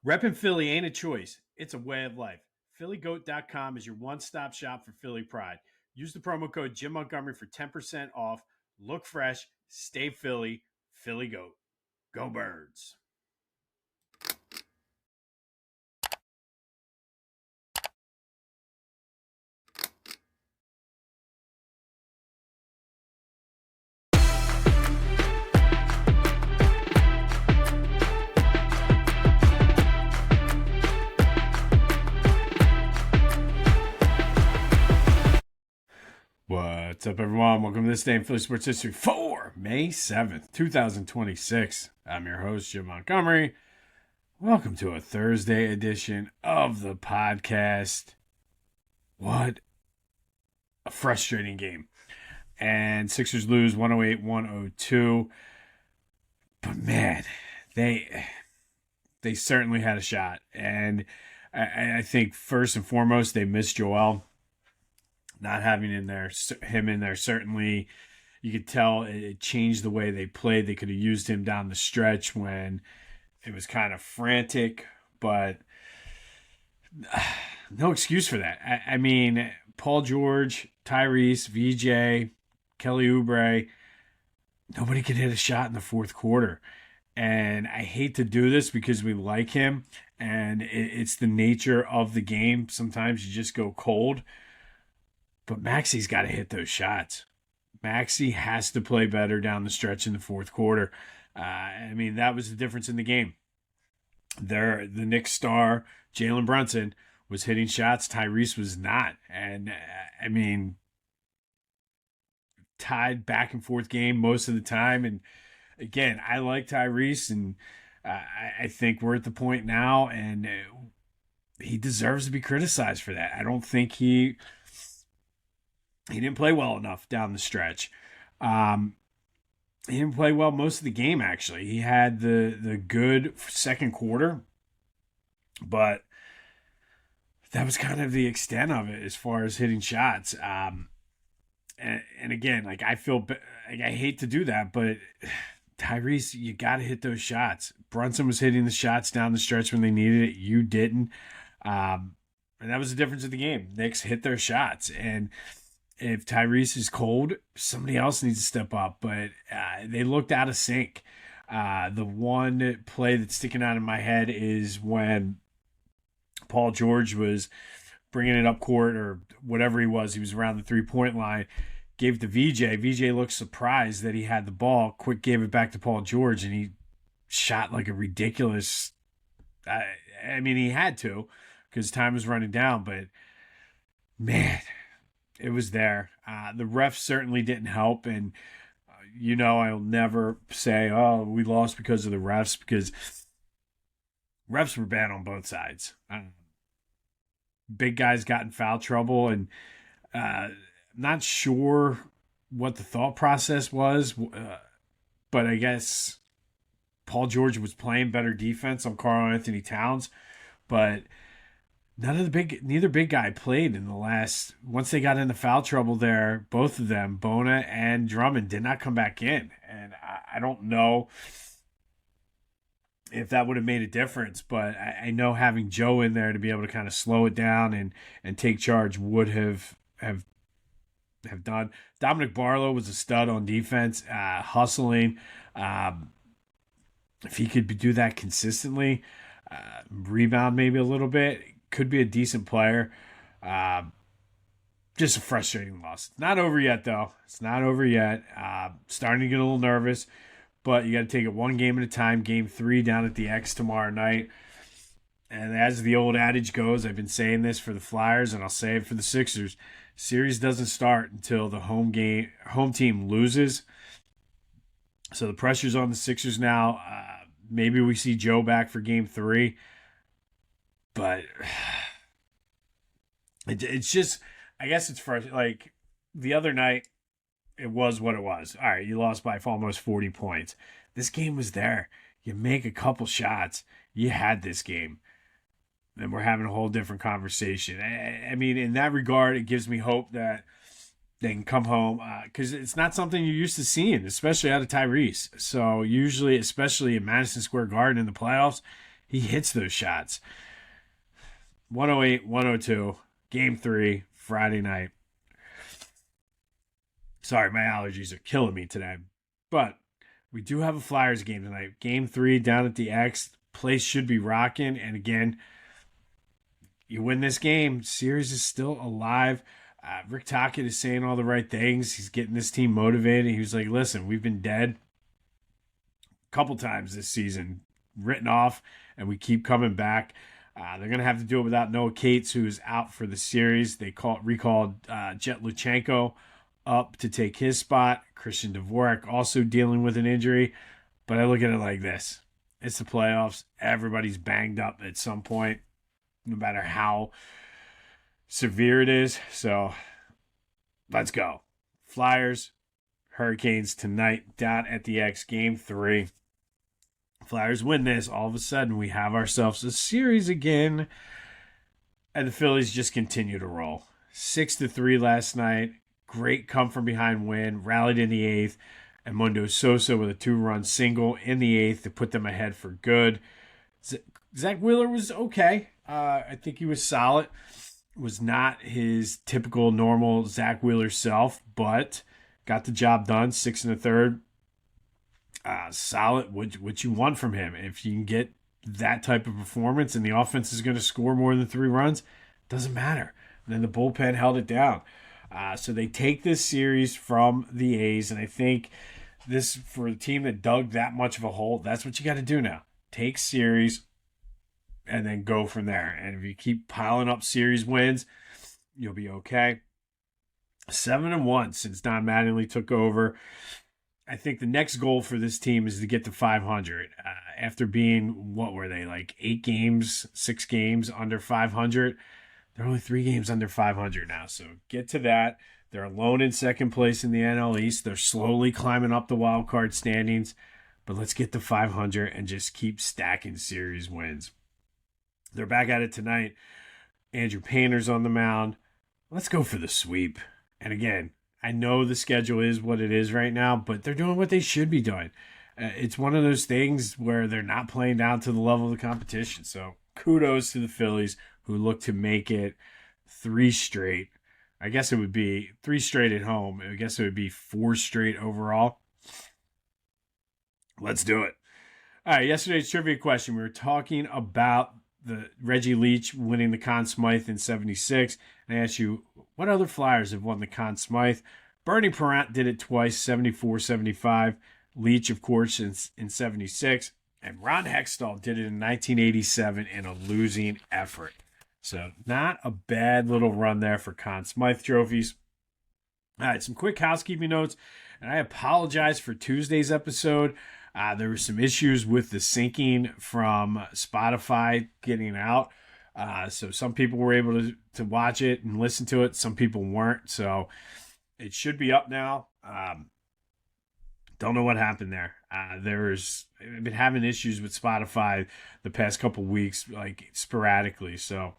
Reppin' Philly ain't a choice, it's a way of life. PhillyGoat.com is your one stop shop for Philly pride. Use the promo code Jim Montgomery for 10% off. Look fresh, stay Philly, Philly Goat. Go Birds. What's up, everyone? Welcome to this day in Philly Sports History for May 7th, 2026. I'm your host, Jim Montgomery. Welcome to a Thursday edition of the podcast. What a frustrating game. And Sixers lose 108-102. But man, they certainly had a shot. And I think first and foremost, they missed Joel. Not having him in there, certainly you could tell it changed the way they played. They could have used him down the stretch when it was kind of frantic, but no excuse for that. I mean, Paul George, Tyrese, VJ, Kelly Oubre, nobody could hit a shot in the fourth quarter. And I hate to do this because we like him, and it's the nature of the game. Sometimes you just go cold. But Maxi's got to hit those shots. Maxi has to play better down the stretch in the fourth quarter. I mean, that was the difference in the game. The Knicks star, Jalen Brunson, was hitting shots. Tyrese was not. And, I mean, tied back and forth game most of the time. And, again, I like Tyrese, and I think we're at the point now, and he deserves to be criticized for that. I don't think he didn't play well enough down the stretch. He didn't play well most of the game, actually. He had the good second quarter, but that was kind of the extent of it as far as hitting shots. And again, like I hate to do that, but Tyrese, you got to hit those shots. Brunson was hitting the shots down the stretch when they needed it. You didn't. And that was the difference of the game. Knicks hit their shots, and if Tyrese is cold, somebody else needs to step up. But they looked out of sync. The one play that's sticking out in my head is when Paul George was bringing it up court or whatever he was. He was around the three-point line, gave it to VJ. VJ looked surprised that he had the ball, quick gave it back to Paul George, and he shot like a ridiculous – I mean, he had to because time was running down. But, man – it was there. The refs certainly didn't help, and I'll never say, "Oh, we lost because of the refs," because refs were bad on both sides. Big guys got in foul trouble, and I'm not sure what the thought process was, but I guess Paul George was playing better defense on Karl Anthony Towns, but neither big guy played in the last. Once they got into foul trouble there, both of them, Bona and Drummond, did not come back in. And I don't know if that would have made a difference, but I know having Joe in there to be able to kind of slow it down and take charge would have done. Dominic Barlow was a stud on defense, hustling. If he could do that consistently, rebound maybe a little bit, could be a decent player. Just a frustrating loss. Not over yet, though. It's not over yet. Starting to get a little nervous, but you got to take it one game at a time. Game 3 down at the X tomorrow night. And as the old adage goes, I've been saying this for the Flyers, and I'll say it for the Sixers. Series doesn't start until the home team loses. So the pressure's on the Sixers now. Maybe we see Joe back for Game 3. But it's just, I guess it's frustrating. Like the other night, it was what it was. All right, you lost by almost 40 points. This game was there. You make a couple shots, you had this game. And we're having a whole different conversation. I mean, in that regard, it gives me hope that they can come home because it's not something you're used to seeing, especially out of Tyrese. So usually, especially in Madison Square Garden in the playoffs, he hits those shots. 108, 102, game 3, Friday night. Sorry, my allergies are killing me today. But we do have a Flyers game tonight. Game 3 down at the X. Place should be rocking. And again, you win this game, series is still alive. Rick Tocchet is saying all the right things. He's getting this team motivated. He was like, listen, we've been dead a couple times this season, written off, and we keep coming back. They're going to have to do it without Noah Cates, who is out for the series. They recalled Jet Luchenko up to take his spot. Christian Dvorak also dealing with an injury. But I look at it like this. It's the playoffs. Everybody's banged up at some point, no matter how severe it is. So let's go. Flyers, Hurricanes tonight down at the X, game 3. Flyers win this. All of a sudden, we have ourselves a series again. And the Phillies just continue to roll. 6-3 last night. Great come from behind win. Rallied in the 8th. And Mundo Sosa with a 2-run single in the 8th to put them ahead for good. Zach Wheeler was okay. I think he was solid. Was not his typical normal Zach Wheeler self, but got the job done. 6 1/3. Solid. What you want from him. If you can get that type of performance and the offense is going to score more than 3 runs, doesn't matter. And then the bullpen held it down. So they take this series from the A's, and I think this, for a team that dug that much of a hole, that's what you got to do now. Take series and then go from there. And if you keep piling up series wins, you'll be okay. 7-1 since Don Mattingly took over. I think the next goal for this team is to get to 500. After being, what were they, like 6 games under 500? They're only 3 games under 500 now, so get to that. They're alone in second place in the NL East. They're slowly climbing up the wild card standings, but let's get to 500 and just keep stacking series wins. They're back at it tonight. Andrew Painter's on the mound. Let's go for the sweep. And again, I know the schedule is what it is right now, but they're doing what they should be doing. It's one of those things where they're not playing down to the level of the competition. So kudos to the Phillies, who look to make it 3 straight. I guess it would be 3 straight at home. I guess it would be 4 straight overall. Let's do it. All right, yesterday's trivia question. We were talking about the Reggie Leach winning the Conn Smythe in 76. And I asked you, what other Flyers have won the Conn Smythe? Bernie Parent did it twice, 74, 75. Leach, of course, in 76. And Ron Hextall did it in 1987 in a losing effort. So not a bad little run there for Conn Smythe trophies. All right, some quick housekeeping notes. And I apologize for Tuesday's episode. There were some issues with the syncing from Spotify getting out. So some people were able to watch it and listen to it. Some people weren't. So it should be up now. Don't know what happened there. I've been having issues with Spotify the past couple weeks, like sporadically. So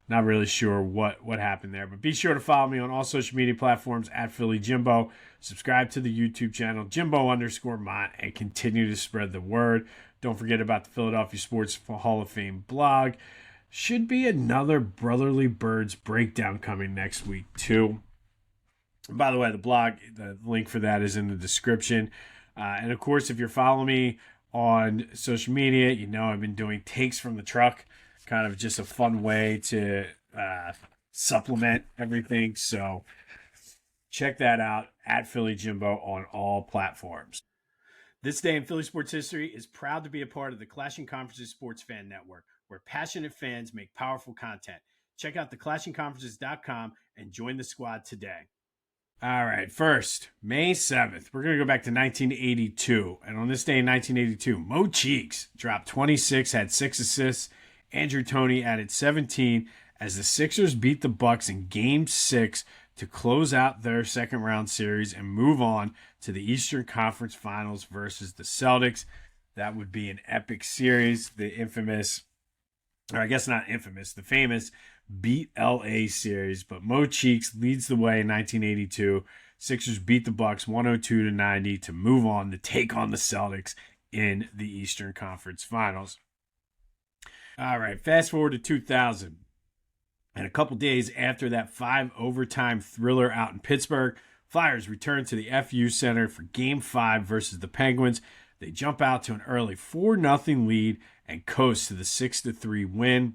not really sure what happened there. But be sure to follow me on all social media platforms at Philly Jimbo. Subscribe to the YouTube channel, Jimbo_Mont, and continue to spread the word. Don't forget about the Philadelphia Sports Hall of Fame blog. Should be another Brotherly Birds breakdown coming next week, too. And by the way, the blog, the link for that is in the description. And of course, if you're following me on social media, you know I've been doing takes from the truck, kind of just a fun way to supplement everything. So check that out at Philly Jimbo on all platforms. This day in Philly sports history is proud to be a part of the Clashing Conferences Sports Fan Network, where passionate fans make powerful content. Check out theclashingconferences.com and join the squad today. All right, first, May 7th, we're going to go back to 1982. And on this day in 1982, Mo Cheeks dropped 26, had 6 assists. Andrew Toney added 17 as the Sixers beat the Bucks in Game 6 to close out their second-round series and move on to the Eastern Conference Finals versus the Celtics. That would be an epic series, the infamous, or I guess not infamous, the famous Beat LA series. But Mo Cheeks leads the way in 1982. Sixers beat the Bucks 102-90 to move on to take on the Celtics in the Eastern Conference Finals. All right, fast forward to 2000. And a couple days after that 5 overtime thriller out in Pittsburgh, Flyers return to the FU Center for Game 5 versus the Penguins. They jump out to an early 4-0 lead and coast to the 6-3 win,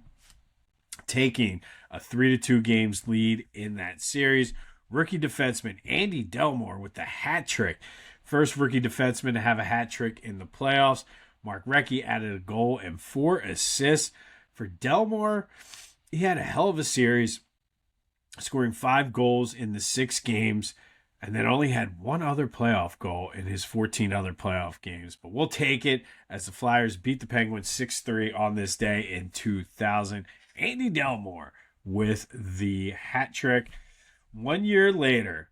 taking a 3-2 games lead in that series. Rookie defenseman Andy Delmore with the hat trick. First rookie defenseman to have a hat trick in the playoffs. Mark Recchi added a goal and 4 assists. For Delmore, he had a hell of a series, scoring 5 goals in the 6 games, and then only had 1 other playoff goal in his 14 other playoff games. But we'll take it as the Flyers beat the Penguins 6-3 on this day in 2000. Andy Delmore with the hat trick. 1 year later,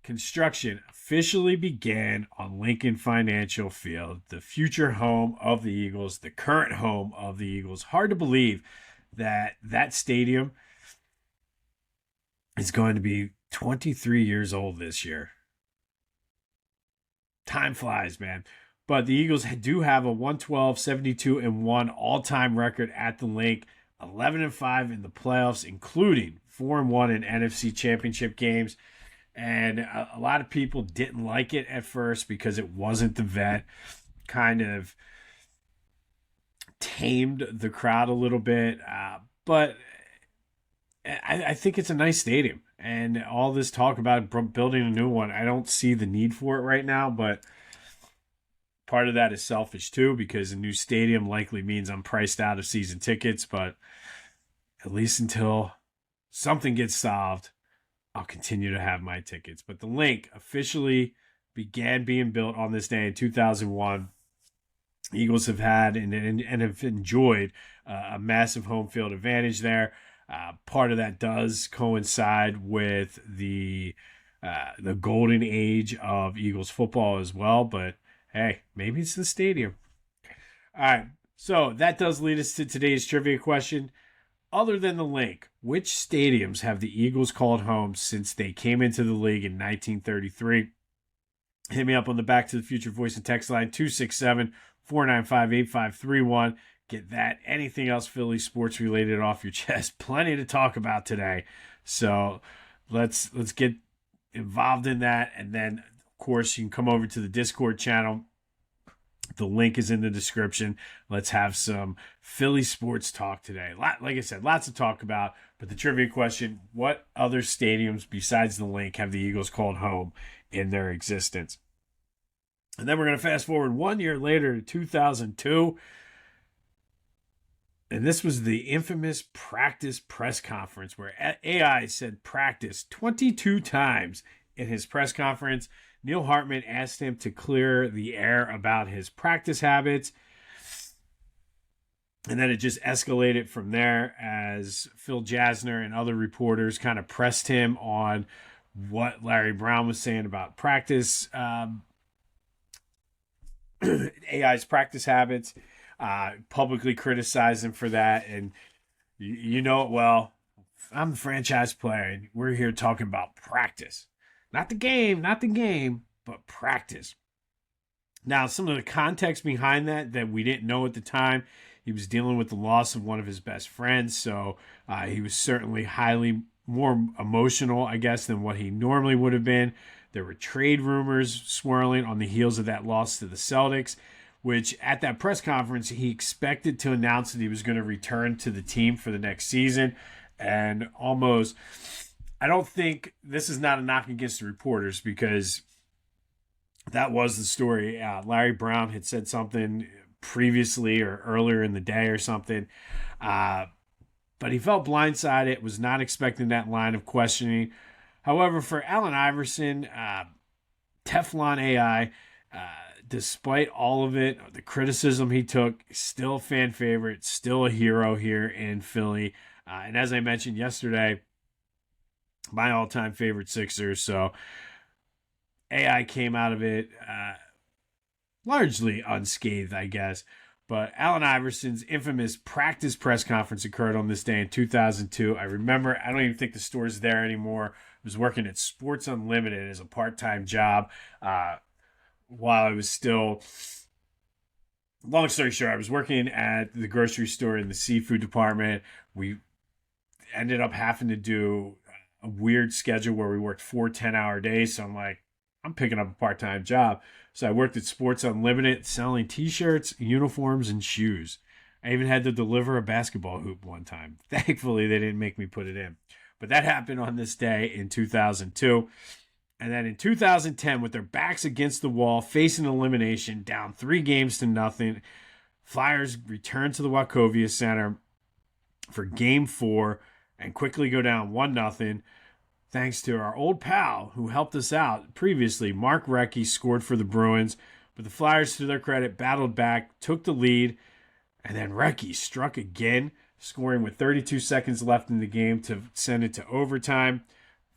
construction officially began on Lincoln Financial Field, the future home of the Eagles, the current home of the Eagles. Hard to believe that stadium is going to be 23 years old this year. Time flies, man. But the Eagles do have a 112, 72-1 all-time record at the Link, 11-5 in the playoffs, including 4-1 in NFC Championship games. And a lot of people didn't like it at first because it wasn't the vet. Kind of tamed the crowd a little bit. But I think it's a nice stadium. And all this talk about building a new one, I don't see the need for it right now. But part of that is selfish too, because a new stadium likely means I'm priced out of season tickets. But at least until something gets solved, I'll continue to have my tickets. But the Link officially began being built on this day in 2001. Eagles have had and have enjoyed a massive home field advantage there. Part of that does coincide with the golden age of Eagles football as well. But hey, maybe it's the stadium. All right, so that does lead us to today's trivia question. Other than the Link, which stadiums have the Eagles called home since they came into the league in 1933? Hit me up on the Back to the Future voice and text line 267-495-8531. Get that, anything else Philly sports related off your chest. Plenty to talk about today. So let's get involved in that. And then, of course, you can come over to the Discord channel. The link is in the description. Let's have some Philly sports talk today. Like I said, lots to talk about. But the trivia question, what other stadiums besides the Link have the Eagles called home in their existence? And then we're going to fast forward 1 year later to 2002. And this was the infamous practice press conference where AI said practice 22 times in his press conference. Neil Hartman asked him to clear the air about his practice habits. And then it just escalated from there as Phil Jasner and other reporters kind of pressed him on what Larry Brown was saying about practice, AI's practice habits, publicly criticized him for that. And you know it well. I'm the franchise player, and we're here talking about practice. Not the game, but practice. Now, some of the context behind that we didn't know at the time, he was dealing with the loss of one of his best friends, so he was certainly highly more emotional, I guess, than what he normally would have been. There were trade rumors swirling on the heels of that loss to the Celtics, which at that press conference, he expected to announce that he was going to return to the team for the next season, and almost... I don't think this is not a knock against the reporters because that was the story. Larry Brown had said something previously or earlier in the day or something, but he felt blindsided, was not expecting that line of questioning. However, for Allen Iverson, Teflon AI, despite all of it, the criticism he took, still a fan favorite, still a hero here in Philly. And as I mentioned yesterday, my all-time favorite Sixers. So AI came out of it largely unscathed, I guess. But Allen Iverson's infamous practice press conference occurred on this day in 2002. I remember, I don't even think the store's there anymore. I was working at Sports Unlimited as a part-time job while I was still long story short, I was working at the grocery store in the seafood department. We ended up having to do a weird schedule where we worked 4 10-hour days. So I'm like, I'm picking up a part-time job. So I worked at Sports Unlimited selling t-shirts, uniforms, and shoes. I even had to deliver a basketball hoop one time. Thankfully, they didn't make me put it in. But that happened on this day in 2002. And then in 2010, with their backs against the wall, facing elimination, down 3 games to nothing, Flyers return to the Wachovia Center for Game 4 and quickly go down 1-0. Thanks to our old pal who helped us out previously, Mark Recchi scored for the Bruins. But the Flyers, to their credit, battled back, took the lead, and then Recchi struck again, scoring with 32 seconds left in the game to send it to overtime.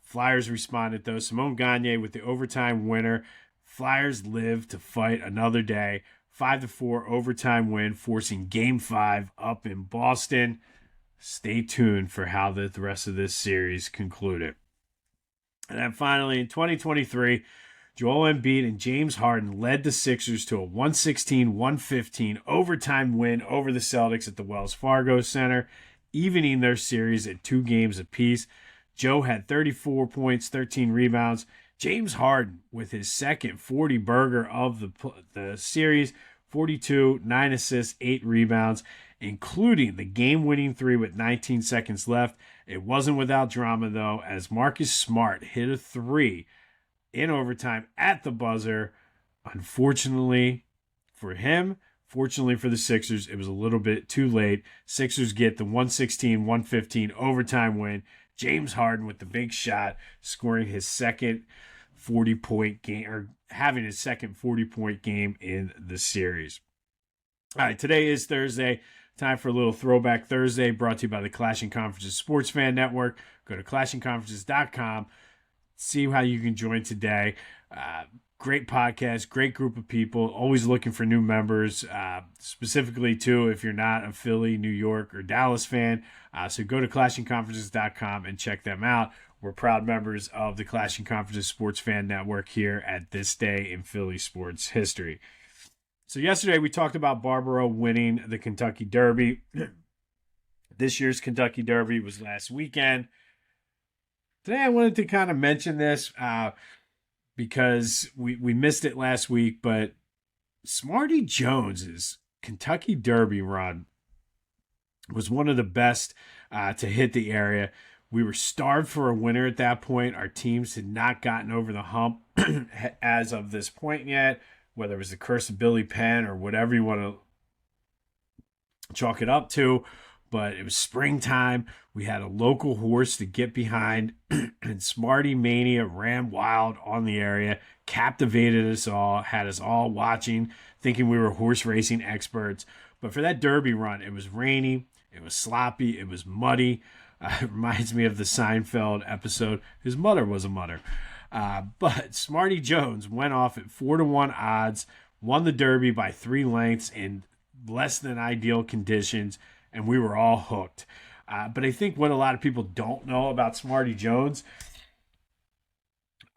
Flyers responded, though. Simone Gagne with the overtime winner. Flyers live to fight another day. 5-4 overtime win, forcing Game 5 up in Boston. Stay tuned for how the rest of this series concluded. And then finally, in 2023, Joel Embiid and James Harden led the Sixers to a 116-115 overtime win over the Celtics at the Wells Fargo Center, evening their series at 2 games apiece. Joe had 34 points, 13 rebounds. James Harden with his second 40-burger of the series, 42, 9 assists, 8 rebounds, including the game-winning 3 with 19 seconds left. It wasn't without drama, though, as Marcus Smart hit a 3 in overtime at the buzzer. Unfortunately for him, fortunately for the Sixers, it was a little bit too late. Sixers get the 116-115 overtime win. James Harden with the big shot, scoring his second 40-point game, or having his second 40-point game in the series. All right, today is Thursday. Time for a little Throwback Thursday, brought to you by the Clashing Conferences Sports Fan Network. Go to clashingconferences.com. See how you can join today. Great podcast, great group of people, always looking for new members, specifically, too, if you're not a Philly, New York, or Dallas fan. So go to clashingconferences.com and check them out. We're proud members of the Clashing Conferences Sports Fan Network here at this day in Philly sports history. So yesterday we talked about Barbaro winning the Kentucky Derby. This year's Kentucky Derby was last weekend. Today I wanted to kind of mention this because we missed it last week, but Smarty Jones's Kentucky Derby run was one of the best to hit the area. We were starved for a winner at that point. Our teams had not gotten over the hump as of this point yet, whether it was the curse of Billy Penn or whatever you want to chalk it up to. But it was springtime. We had a local horse to get behind, and Smarty Mania ran wild on the area, captivated us all, had us all watching, thinking we were horse racing experts. But for that Derby run, it was rainy, it was sloppy, it was muddy. It reminds me of the Seinfeld episode. His mother was a mutter. But Smarty Jones went off at 4-1 odds, won the Derby by 3 lengths in less than ideal conditions, and we were all hooked. But I think what a lot of people don't know about Smarty Jones,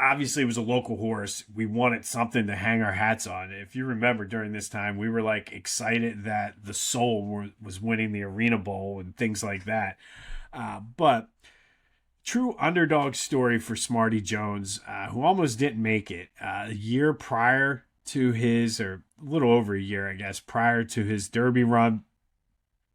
obviously it was a local horse. We wanted something to hang our hats on. If you remember during this time, we were like excited that the Soul was winning the Arena Bowl and things like that. But true underdog story for Smarty Jones, who almost didn't make it. A year prior to his, or a little over a year, I guess, prior to his Derby run,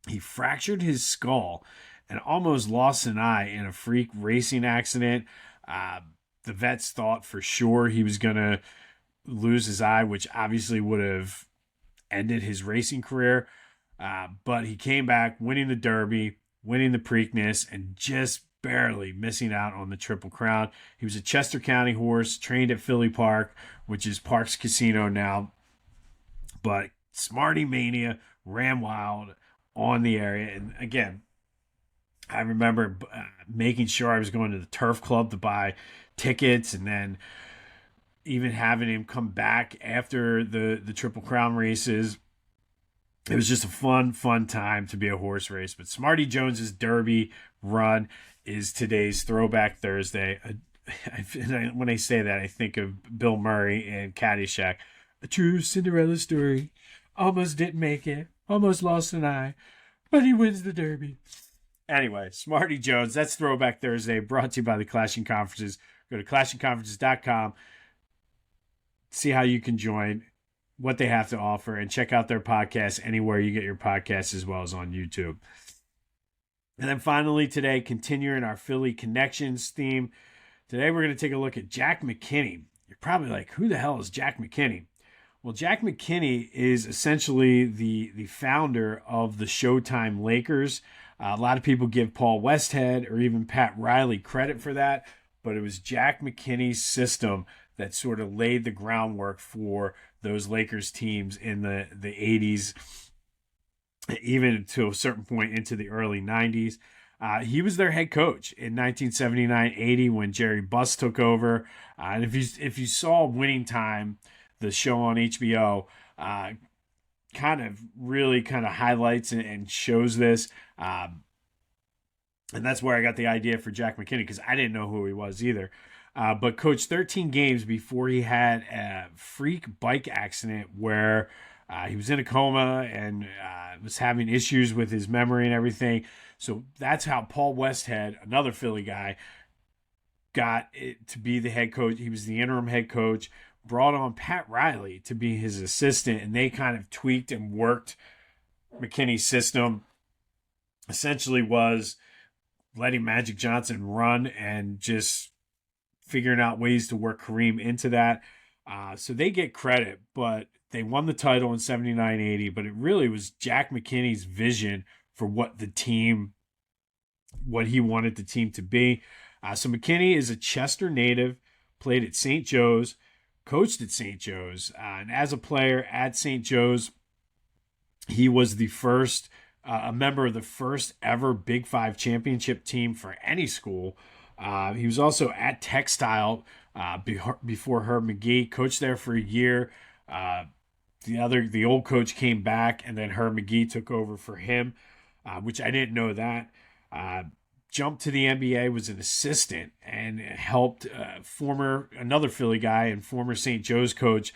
he fractured his skull and almost lost an eye in a freak racing accident. The vets thought for sure he was going to lose his eye, which obviously would have ended his racing career. But he came back, winning the Derby, winning the Preakness, and just barely missing out on the Triple Crown. He was a Chester County horse, trained at Philly Park, which is Parks Casino now. But Smarty Mania ran wild on the area. And again, I remember making sure I was going to the Turf Club to buy tickets, and then even having him come back after the Triple Crown races. It was just a fun time to be a horse race. But Smarty Jones's Derby run is today's Throwback Thursday. When I say that, I think of Bill Murray and Caddyshack. A true Cinderella story. Almost didn't make it. Almost lost an eye. But he wins the Derby. Anyway, Smarty Jones, that's Throwback Thursday, brought to you by the Clashing Conferences. Go to clashingconferences.com, see how you can join, what they have to offer, and check out their podcast anywhere you get your podcasts, as well as on YouTube. And then finally today, continuing our Philly Connections theme, today we're going to take a look at Jack McKinney. You're probably like, who the hell is Jack McKinney? Well, Jack McKinney is essentially the founder of the Showtime Lakers. A lot of people give Paul Westhead or even Pat Riley credit for that, but it was Jack McKinney's system that sort of laid the groundwork for those Lakers teams in the 80s, even to a certain point into the early 90s. He was their head coach in 1979-80 when Jerry Buss took over. And if you saw Winning Time, the show on HBO, kind of highlights and shows this. And that's where I got the idea for Jack McKinney, because I didn't know who he was either. But coached 13 games before he had a freak bike accident where he was in a coma and was having issues with his memory and everything. So that's how Paul Westhead, another Philly guy, got it to be the head coach. He was the interim head coach, brought on Pat Riley to be his assistant, and they kind of tweaked and worked McKinney's system. Essentially was letting Magic Johnson run and just figuring out ways to work Kareem into that. So they get credit, but they won the title in 79-80, but it really was Jack McKinney's vision for what he wanted the team to be. So McKinney is a Chester native, played at St. Joe's, coached at St. Joe's, and as a player at St. Joe's, he was the first, a member of the first ever Big Five championship team for any school. He was also at Textile before Herb McGee, coached there for a year. The old coach came back, and then Herb McGee took over for him, which I didn't know that. Jumped to the NBA, was an assistant, and helped another Philly guy and former St. Joe's coach,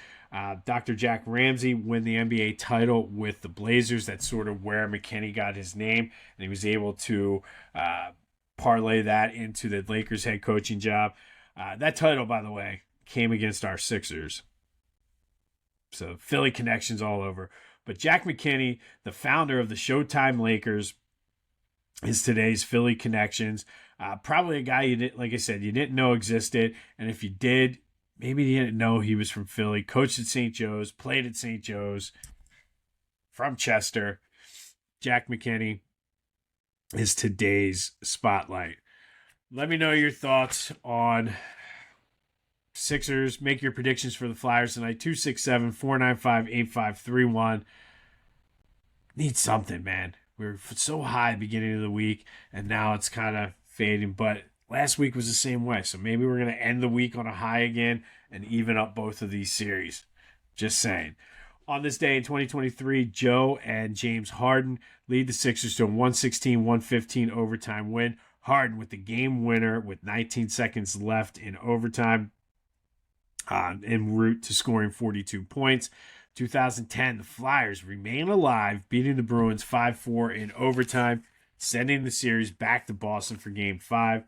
Dr. Jack Ramsey, win the NBA title with the Blazers. That's sort of where McKinney got his name, and he was able to parlay that into the Lakers head coaching job. That title, by the way, came against our Sixers. So Philly connections all over. But Jack McKinney, the founder of the Showtime Lakers, is today's Philly Connections. Probably a guy you didn't know existed. And if you did, maybe you didn't know he was from Philly. Coached at St. Joe's, played at St. Joe's, from Chester. Jack McKinney is today's spotlight. Let me know your thoughts on Sixers. Make your predictions for the Flyers tonight. 267-495-8531. Need something, man. We were so high beginning of the week, and now it's kind of fading. But last week was the same way. So maybe we're going to end the week on a high again and even up both of these series. Just saying. On this day in 2023, Joe and James Harden lead the Sixers to a 116-115 overtime win. Harden with the game winner with 19 seconds left in overtime, en route to scoring 42 points. 2010, the Flyers remain alive, beating the Bruins 5-4 in overtime, sending the series back to Boston for Game 5.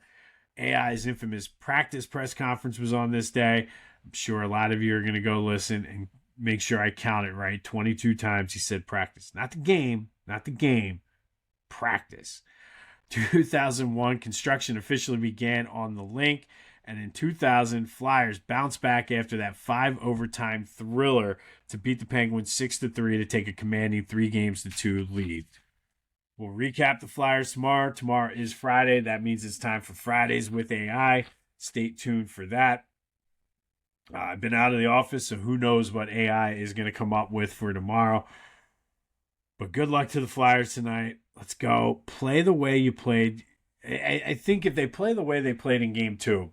AI's infamous practice press conference was on this day. I'm sure a lot of you are going to go listen and make sure I count it right. 22 times he said practice. Not the game, practice. 2001, construction officially began on the link. And in 2000, Flyers bounced back after that 5-overtime thriller to beat the Penguins 6-3 to take a commanding 3-2 lead. We'll recap the Flyers tomorrow. Tomorrow is Friday. That means it's time for Fridays with AI. Stay tuned for that. I've been out of the office, so who knows what AI is going to come up with for tomorrow. But good luck to the Flyers tonight. Let's go. Play the way you played. I think if they play the way they played in Game 2,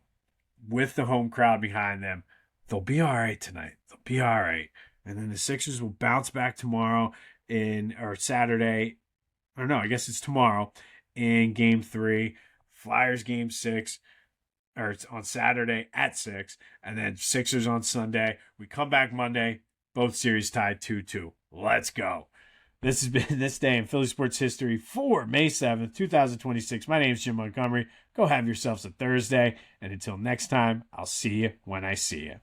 with the home crowd behind them, they'll be all right tonight. They'll be all right. And then the Sixers will bounce back tomorrow Saturday. Or no, I guess it's tomorrow in Game 3. Flyers Game 6. Or it's on Saturday at 6. And then Sixers on Sunday. We come back Monday. Both series tied 2-2. Let's go. This has been This Day in Philly Sports History for May 7th, 2026. My name is Jim Montgomery. Go have yourselves a Thursday. And until next time, I'll see you when I see you.